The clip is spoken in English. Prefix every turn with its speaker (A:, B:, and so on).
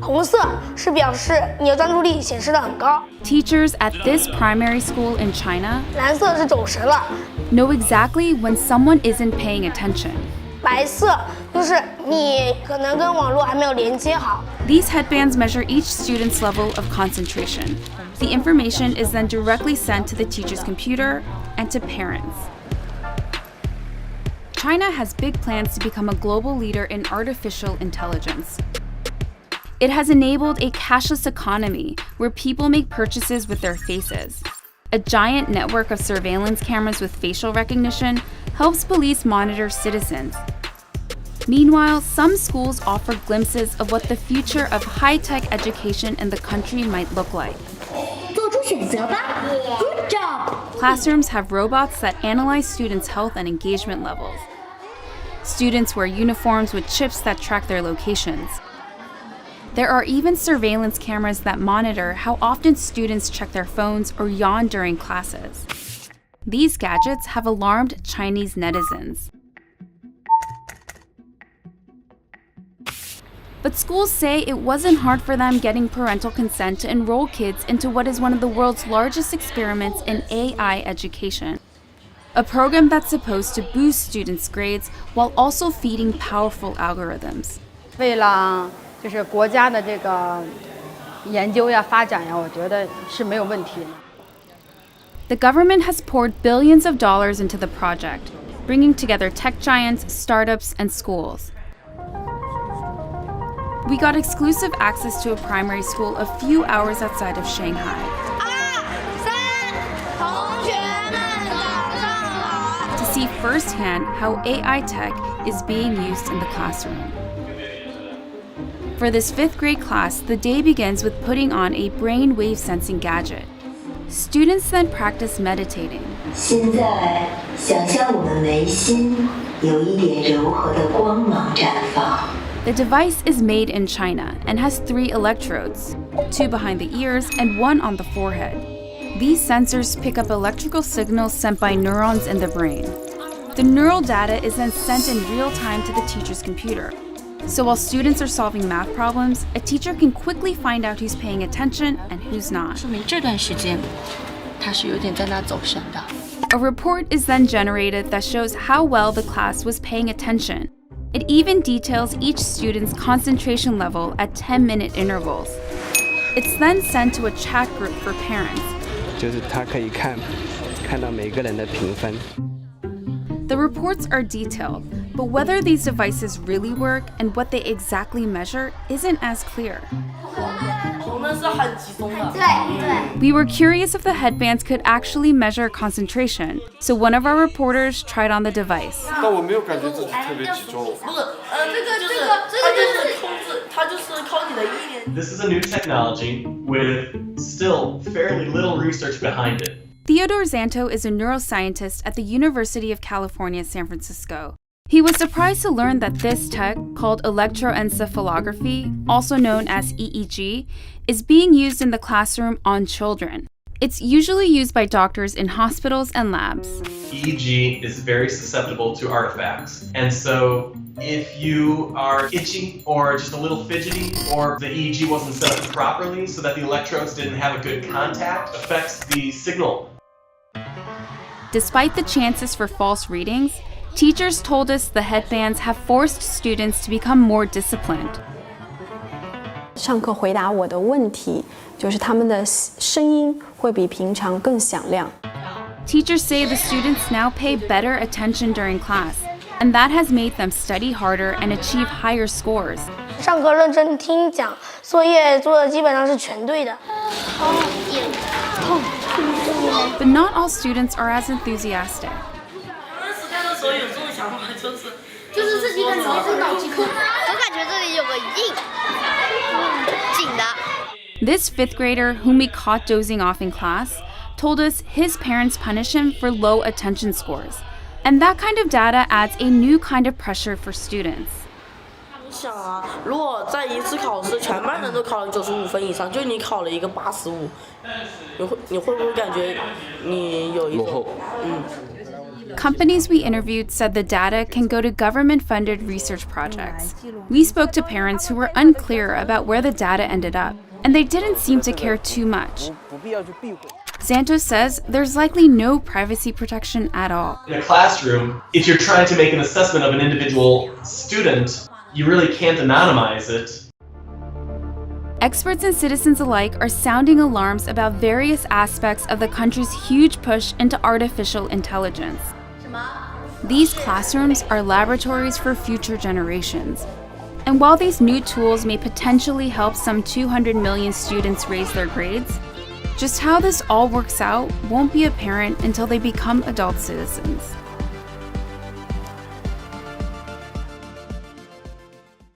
A: 红色是表示你的专注力显示得很高。
B: Teachers at this primary school in China
A: 蓝色是走神了，
B: know exactly when someone isn't paying attention.
A: 白色就是你可能跟网络还没有连接好。
B: These headbands measure each student's level of concentration. The information is then directly sent to the teacher's computer and to parents. China has big plans to become a global leader in artificial intelligence. It has enabled a cashless economy where people make purchases with their faces. A giant network of surveillance cameras with facial recognition helps police monitor citizens. Meanwhile, some schools offer glimpses of what the future of high-tech education in the country might look like.
C: 做出选择吧 Good job!
B: Classrooms have robots that analyze students' health and engagement levels. Students wear uniforms with chips that track their locations. There are even surveillance cameras that monitor how often students check their phones or yawn during classes. These gadgets have alarmed Chinese netizens. But schools say it wasn't hard for them getting parental consent to enroll kids into what is one of the world's largest experiments in AI education. A program that's supposed to boost students' grades while also feeding powerful algorithms.
D: 为了就是国家的这个研究呀、发展呀，我觉得是没有问题的。
B: The government has poured billions of dollars into the project, bringing together tech giants, startups, and schools. We got exclusive access to a primary school a few hours outside of Shanghai.
A: 同学们早上好。
B: To see firsthand how AI tech is being used in the classroom. For this 5th grade class, the day begins with putting on a brainwave sensing gadget. Students then practice meditating.
E: 现在想象我们眉心有一点柔和的光芒绽放。
B: The device is made in China and has 3 electrodes, 2 behind the ears and 1 on the forehead. These sensors pick up electrical signals sent by neurons in the brain. The neural data is then sent in real time to the teacher's computer. So while students are solving math problems, a teacher can quickly find out who's paying attention and who's not.
F: 说明这段时间他是有点在那走神的。
B: A report is then generated that shows how well the class was paying attention. It even details each student's concentration level at 10-minute intervals. It's then sent to a chat group for parents.
G: 就是他可以看到每个人的评分。
B: The reports are detailed, but whether these devices really work and what they exactly measure isn't as clear. We were curious if the headbands could actually measure concentration, so one of our reporters tried on the device.
H: 但我没有感觉自己特别集中。
I: This is a new technology with still fairly little research behind it.
B: Theodore Zanto is a neuroscientist at the University of California, San Francisco. He was surprised to learn that this tech, called electroencephalography, also known as EEG, is being used in the classroom on children. It's usually used by doctors in hospitals and labs.
I: EEG is very susceptible to artifacts. And so if you are itchy or just a little fidgety, or the EEG wasn't set up properly so that the electrodes didn't have a good contact, affects the signal.
B: Despite the chances for false readings, teachers told us the headbands have forced students to become more disciplined.
J: 上课回答我的问题，就是他们的声音会比平常更响亮。
B: Teachers say the students now pay better attention during class, and that has made them study harder and achieve higher scores.
A: 上课认真听讲，作业做的基本上是全对的。
B: But not all students are as enthusiastic.
C: 就是自己感觉是脑筋空，我感觉这里有个紧的。
B: This 5th grader, whom we caught dozing off in class, told us his parents punish him for low attention scores. And that kind of data adds a new kind of pressure for students.
K: 想啊，如果在一次考试全班人都考了95分以上，就你考了一个85，你会不会感觉你有一种
B: Companies we interviewed said the data can go to government-funded research projects. We spoke to parents who were unclear about where the data ended up, and they didn't seem to care too much. Xantos says there's likely no privacy protection at all.
I: In a classroom, if you're trying to make an assessment of an individual student, you really can't anonymize it.
B: Experts and citizens alike are sounding alarms about various aspects of the country's huge push into artificial intelligence. These classrooms are laboratories for future generations. And while these new tools may potentially help some 200 million students raise their grades, just how this all works out won't be apparent until they become adult citizens.